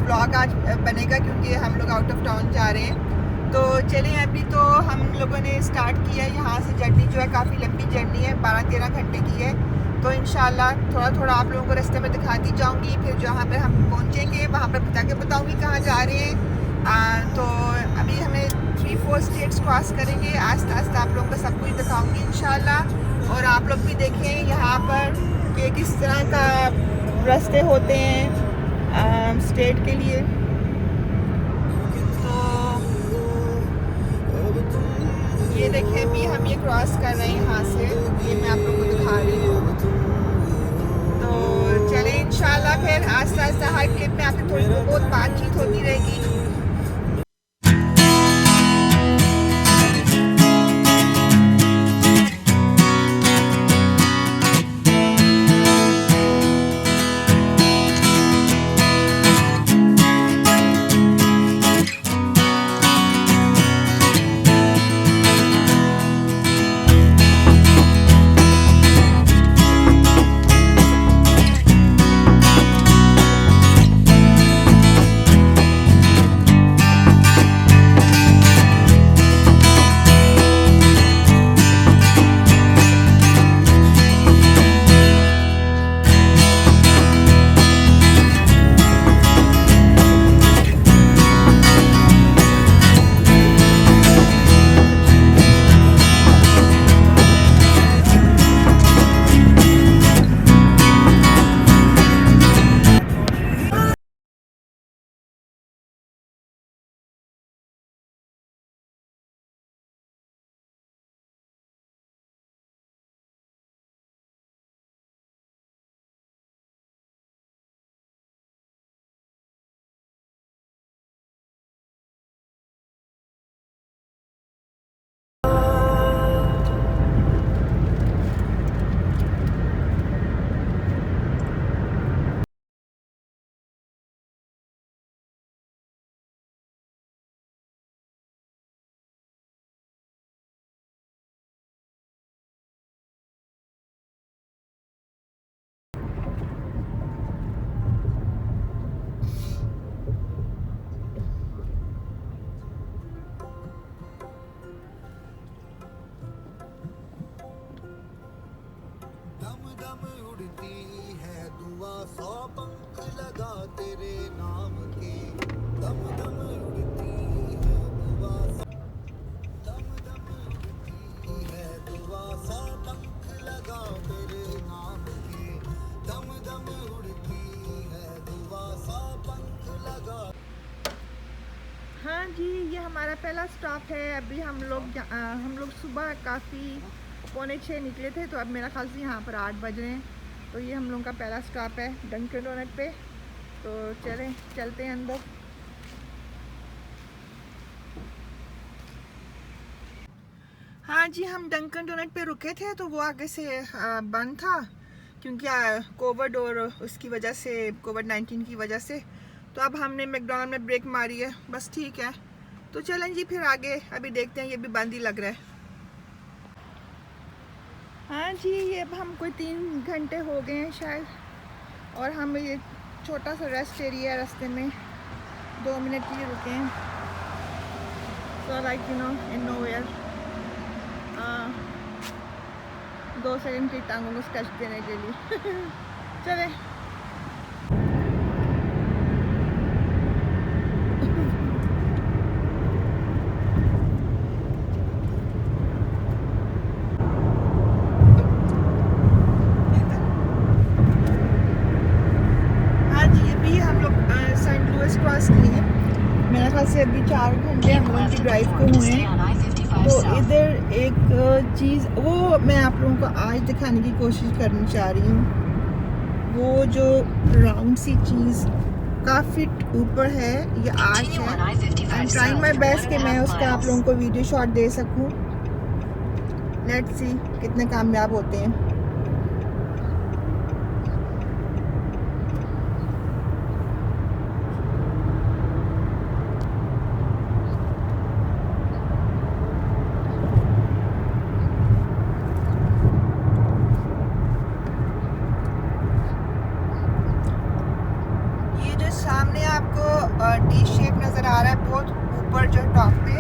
Vlog आज बनेगा क्योंकि हम लोग आउट ऑफ टाउन जा रहे हैं। तो चलिए, अभी तो हम लोगों ने स्टार्ट किया है। यहाँ से जर्नी जो है काफ़ी लंबी जर्नी है, 12-13 घंटे की है। तो इंशाल्लाह थोड़ा थोड़ा आप लोगों को रास्ते में दिखाती जाऊँगी। फिर जहाँ पे हम पहुँचेंगे वहाँ पर जाके बताऊँगी कहाँ जा रहे हैं। तो अभी हमें 3-4 स्टेट्स क्रॉस करेंगे। आस्ते आस्ते आप लोगों को सब कुछ दिखाऊँगी इंशाल्लाह। और आप लोग भी देखें यहाँ पर कि किस तरह का रास्ते होते हैं स्टेट के लिए। ये देखें, अभी हम ये क्रॉस कर रहे हैं यहाँ से। ये मैं आप लोगों को दिखा रही हूँ। तो चलें इंशाल्लाह फिर आस्ते आस्ते हर क्लिप में आपसे थोड़ी बहुत बातचीत होती रहेगी। हाँ जी, ये हमारा पहला स्टॉप है। अभी हम लोग सुबह काफ़ी 5:45 निकले थे, तो अब मेरा ख्याल से यहाँ पर 8 बज रहे हैं। तो ये हम लोगों का पहला स्टॉप है डंकिन डोनट पे। तो चलते हैं अंदर। हाँ जी, हम डंकिन डोनट पे रुके थे, तो वो आगे से बंद था क्योंकि कोविड और उसकी वजह से, कोविड-19 की वजह से। तो अब हमने मैकडॉनल्ड में ब्रेक मारी है, बस ठीक है। तो चलें जी फिर आगे, अभी देखते हैं। ये भी बंद ही लग रहा है। हाँ जी, ये अब हम कोई 3 घंटे हो गए हैं शायद, और हम ये छोटा सा रेस्ट एरिया है, रास्ते में 2 मिनट के लिए रुके हैं। So like you know in nowhere 2 second की टांगों को स्ट्रेच देने के लिए। चले। मेरे ख्याल से अभी 4 घंटे हम लोगों की ड्राइव को हुए हैं। तो इधर एक चीज़ वो मैं आप लोगों को आज दिखाने की कोशिश करनी चाह रही हूँ। वो जो राउंड सी चीज़ काफ़ी ऊपर है, ये आर्च है। I am trying my best कि मैं उसका आप लोगों को वीडियो शॉट दे सकूँ। लेट्स सी कितने कामयाब होते हैं। सामने आपको टी शेप नज़र आ रहा है बहुत ऊपर जो टॉप पे।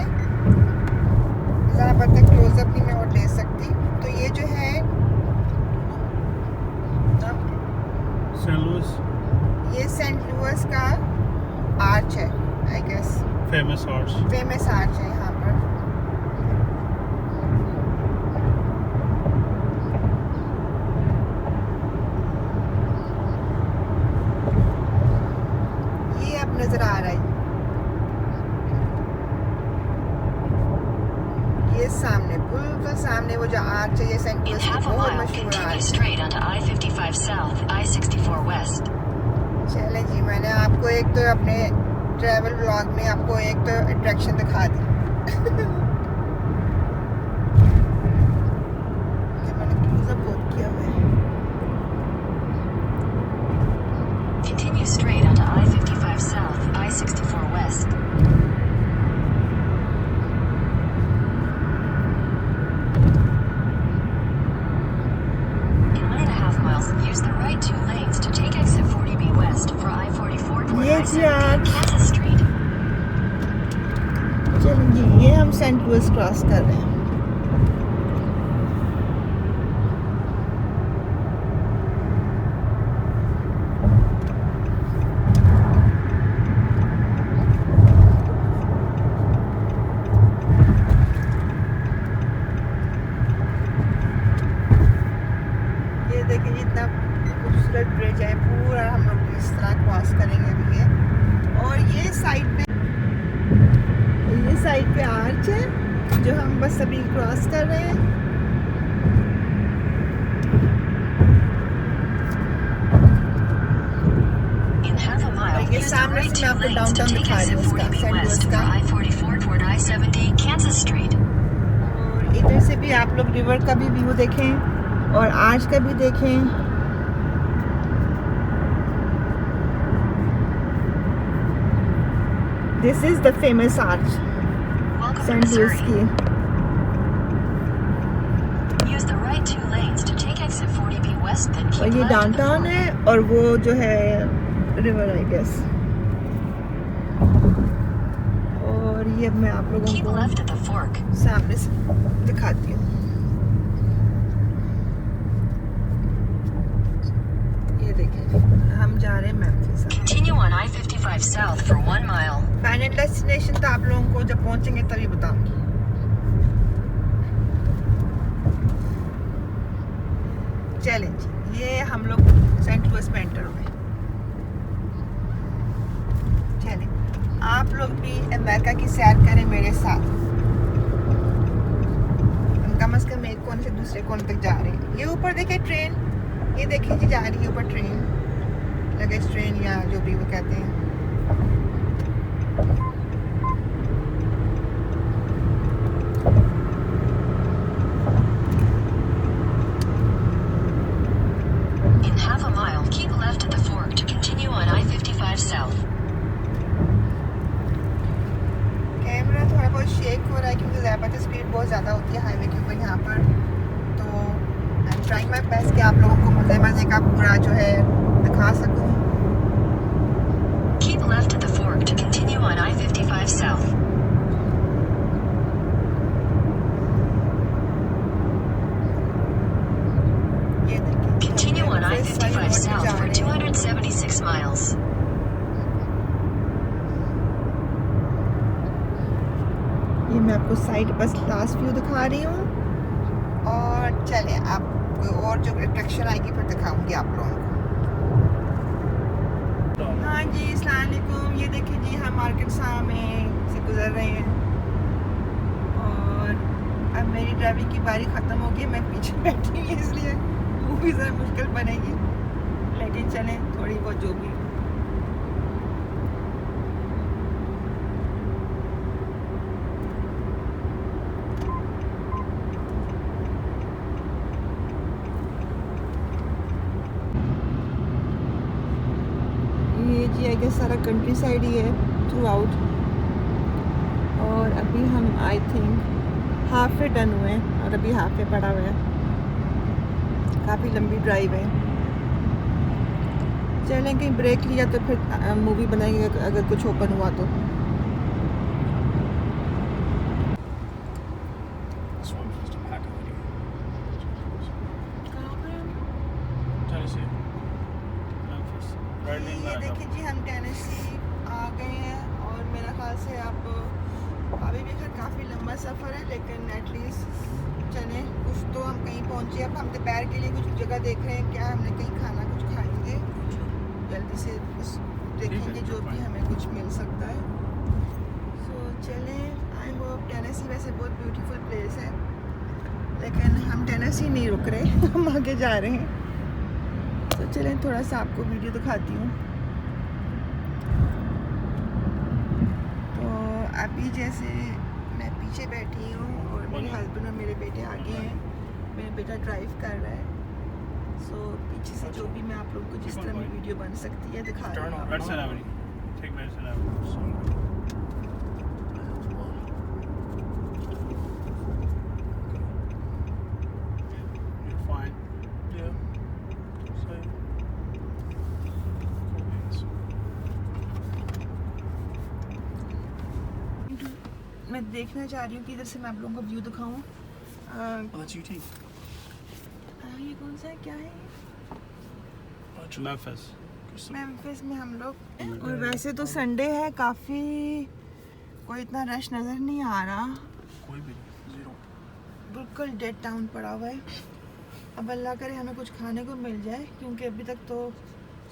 ज़रा पता क्लोजअप नहीं मैं और ले सकती। तो ये जो है ये सेंट लुइस का आर्च है आई गेस, फेमस आर्च है यहाँ पर। ये अब नजर आ रहा है, ये सामने बिल्कुल सामने वो जो आर्च है, ये सेंट लुइस की बहुत मशहूर आर्च है। चले जी, मैंने आपको एक तो अपने ट्रैवल व्लॉग में आपको एक तो अट्रैक्शन दिखा दी। मैंने क्रूज़र बहुत किया हुआ है। Continue straight onto I-55 South, I-64 West. In 1.5 miles, use the right 2 lanes to take exit 40B West for I-44 toward I-70 Kansas Street. चलिए जी, ये हम सेंट लुइस क्रॉस कर रहे हैं। ये देखिए इतना खूबसूरत ब्रिज है, पूरा हम लोग इस तरह क्रॉस करेंगे अभी ये। और ये साइड पे आर्च है जो हम बस अभी क्रॉस कर रहे हैं। ये सामने से मैं आपको डाउनटाउन दिखा रही हूँ उसका, सेंट लुइस का। और इधर से भी आप लोग रिवर का भी व्यू देखें और आर्च का भी देखें। This is the famous arch Saint Louis की। और ये डाउनटाउन है और वो जो है रिवर आई गेस। और ये अब मैं आप लोगों को सामने से दिखाती हूँ। ये देखिए हम जा रहे हैं मैम्फिस। Continue on I-55 South for 1 mile. Final destination तो आप लोगों को जब पहुंचेंगे तभी बताऊंगी। चलें जी, ये हम लोग सेंट लुइस में एंटर हुए। चलें आप लोग भी अमेरिका की सैर करें मेरे साथ। हम कम से कम एक कोने से दूसरे कोने तक जा रहे हैं। ये ऊपर देखिए ट्रेन, ये देखिए जी जा रही है ऊपर ट्रेन, लगेज ट्रेन या जो भी वो कहते हैं। In half a mile, keep left at the fork to continue on I-55 South. Camera थोड़ा बहुत शेक हो रहा है क्योंकि ज़्यादा स्पीड बहुत ज़्यादा होती है हाईवे के ऊपर यहाँ पर। तो I am trying my best कि आप लोगों को मज़े का पूरा जो है दिखा सकूँ। Keep left at the fork to continue on I-55 South. ये देखिए Continue on I-55 South for 276 miles. ये मैं आपको साइड बस लास्ट व्यू दिखा रही हूँ। और चलें आप और जो अट्रैक्शन आएगी फिर दिखाऊंगी आप लोगों को। हाँ जी, अस्सलाम वालेकुम। ये देखिए जी हम मार्केट में से गुजर रहे हैं और अब मेरी ड्राइविंग की बारी ख़त्म हो गई। मैं पीछे बैठी हूँ इसलिए मूवी ज़रा मुश्किल बनेगी, लेकिन चलें थोड़ी बहुत जो भी। ये जी आई गेस सारा कंट्री साइड ही है थ्रू आउट। और अभी हम I think half way done हुए हैं और अभी हाफ वे पड़ा हुआ है। काफ़ी लंबी ड्राइव है। चलें कहीं ब्रेक लिया तो फिर मूवी बनाएंगे अगर कुछ ओपन हुआ तो। ये देखिए जी हम टेनेसी आ गए हैं और मेरा ख्याल से अब अभी भी खैर काफ़ी लंबा सफ़र है, लेकिन एटलीस्ट चले कुछ तो हम कहीं पहुँचे। अब हम दोपहर के लिए कुछ जगह देख रहे हैं, क्या हमने कहीं खाना कुछ खाएंगे जल्दी से, बस देखेंगे जो भी हमें कुछ मिल सकता है। सो चलें, आई होप। टेनेसी वैसे बहुत ब्यूटीफुल प्लेस है, लेकिन हम टेनेसी नहीं रुक रहे हम आगे जा रहे हैं। तो चलें थोड़ा सा आपको वीडियो दिखाती हूँ। तो अभी जैसे मैं पीछे बैठी हूँ और मेरे हस्बैंड और मेरे बेटे आगे हैं, मेरा बेटा ड्राइव कर रहा है। सो पीछे से जो भी मैं आप लोगों को जिस तरह में वीडियो बन सकती है दिखा रही हूँ। मैं देखना चाह रही हूँ कि इधर से मैं आप लोगों को व्यू दिखाऊँ। ये कौन सा है, क्या है? मेम्फिस में हम लोग। और वैसे तो संडे है, काफ़ी कोई इतना रश नज़र नहीं आ रहा, कोई भी जीरो, बिल्कुल डेड टाउन पड़ा हुआ है। अब अल्लाह करे हमें कुछ खाने को मिल जाए, क्योंकि अभी तक तो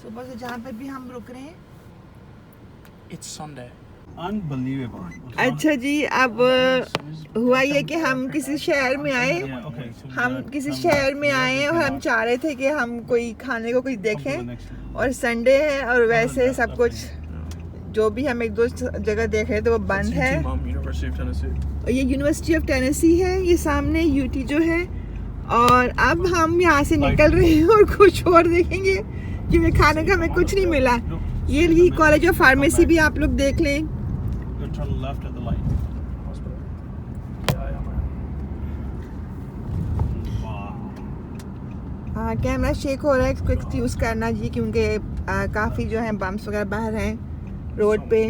सुबह से जहाँ पे भी हम रुक रहे हैं। It's Sunday. Unbelievable. अच्छा जी, अब हुआ ये कि हम किसी शहर में आए, हम किसी शहर में आए और हम चाह रहे थे कि हम कोई खाने को कुछ देखें, और संडे है और वैसे सब कुछ जो भी हम एक दो जगह देख रहे थे वो बंद है। और ये यूनिवर्सिटी ऑफ टेनेसी है, ये सामने यूटी जो है। और अब हम यहाँ से निकल रहे हैं और कुछ और देखेंगे, क्योंकि खाने का हमें कुछ नहीं मिला। ये कॉलेज ऑफ फार्मेसी भी आप लोग देख लें। कैमरा शेक हो रहा है, इसको एक्सक्यूज करना जी, क्योंकि काफ़ी जो है बम्प्स वगैरह बाहर हैं रोड पे।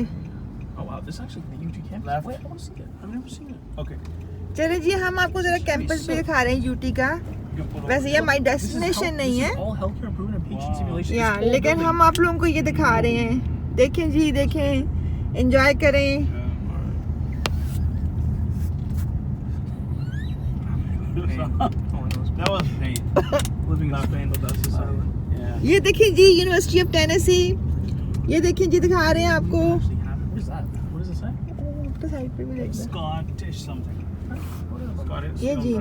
चलिए जी, हम आपको ज़रा कैंपस पे दिखा रहे हैं यूटी का। वैसे ये हमारी डेस्टिनेशन नहीं है या, लेकिन हम आप लोगों को ये दिखा रहे हैं। देखें जी, देखें, एंजॉय करें। ये देखिए जी यूनिवर्सिटी ऑफ टेनेसी, ये देखिए जी दिखा रहे हैं आपको। तो साइड पे भी देखना, ये जी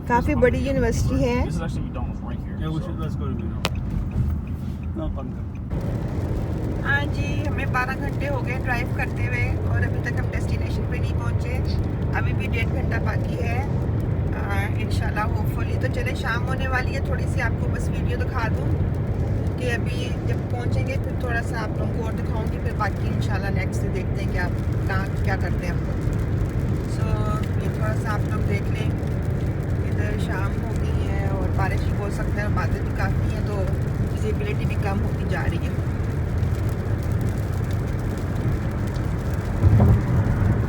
काफी बड़ी यूनिवर्सिटी है। हाँ जी, हमें 12 घंटे हो गए ड्राइव करते हुए और अभी तक हम डेस्टिनेशन पे नहीं पहुँचे। अभी भी 1.5 घंटा बाकी है इंशाल्लाह, होपफुली। तो चले, शाम होने वाली है, थोड़ी सी आपको बस वीडियो दिखा दूँ कि अभी जब पहुँचेंगे फिर थोड़ा सा आप लोगों को और दिखाऊँगी, फिर बाकी इंशाल्लाह नेक्स्ट से देखते हैं कि आप कहाँ क्या करते हैं हम लोग। सो ये थोड़ा सा आप लोग देख लें, इधर शाम हो गई है और बारिश भी हो सकता है और बादल भी काफ़ी है, तो विजिबिलिटी भी कम होती जा रही है।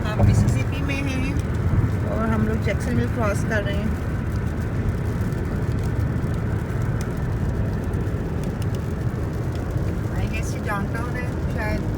हम मिसिसिपी में हैं और हम लोग जैक्सनविल क्रॉस कर रहे हैं। आई गेस ये डाउनटाउन है शायद।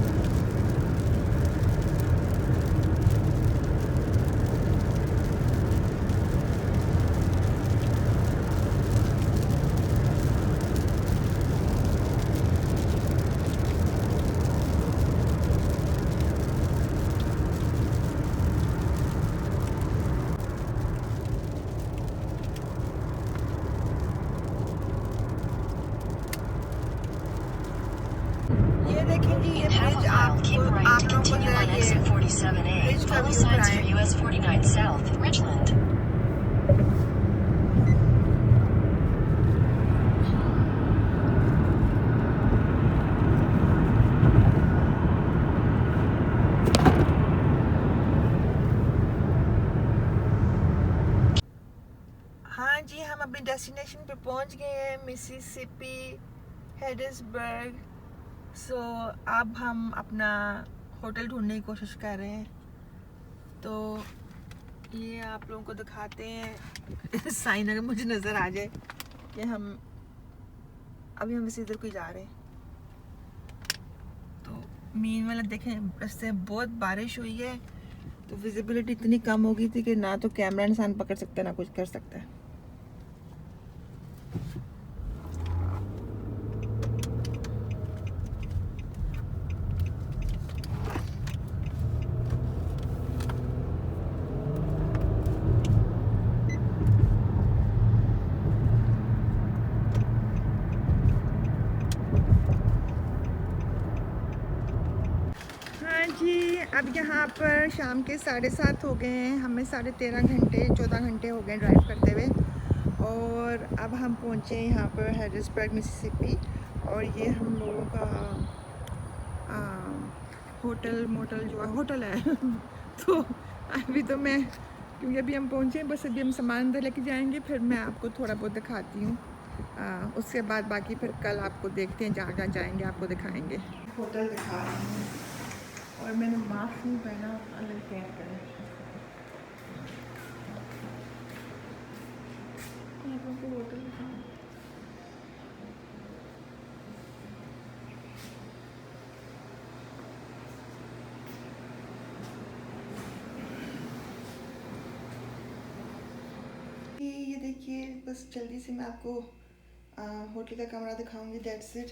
ये देखें जी, ये Half a bridge mile, keep right आप to लोगों को continue जरा on ये exit 47A. ब्रिज का Follow व्यू signs कराएं। for US 49 South, Richland. हाँ जी, हम अपनी डेस्टिनेशन पे पहुंच गए हैं, मिसिसिपी हैरिसबर्ग। सो अब हम अपना होटल ढूंढने की कोशिश कर रहे हैं। तो ये आप लोगों को दिखाते हैं साइन अगर मुझे नज़र आ जाए कि हम बस इधर को जा रहे हैं। तो मीन वाला देखें, रास्ते में बहुत बारिश हुई है तो विजिबिलिटी इतनी कम हो गई थी कि ना तो कैमरा इंसान पकड़ सकता है ना कुछ कर सकता है। हाँ जी, अब यहाँ पर शाम के 7:30 हो गए हैं। हमें 14 घंटे हो गए ड्राइव करते हुए। और अब हम पहुँचे यहाँ पर हैरिसबर्ग मिसिसिपी। और ये हम लोगों का होटल है तो अभी तो मैं, क्योंकि अभी हम पहुँचे हैं, बस अभी हम सामान अंदर लेके जाएंगे, फिर मैं आपको थोड़ा बहुत दिखाती हूँ। उसके बाद बाकी फिर कल आपको देखते हैं, जहाँ जहाँ जाएंगे आपको दिखाएंगे। होटल दिखा रही हूँ और मैंने मास्क नहीं पहना, अलग केयर करें। होटल दिखाऊँ। ये देखिए, बस जल्दी से मैं आपको होटल का कमरा दिखाऊंगी, दैट्स इट।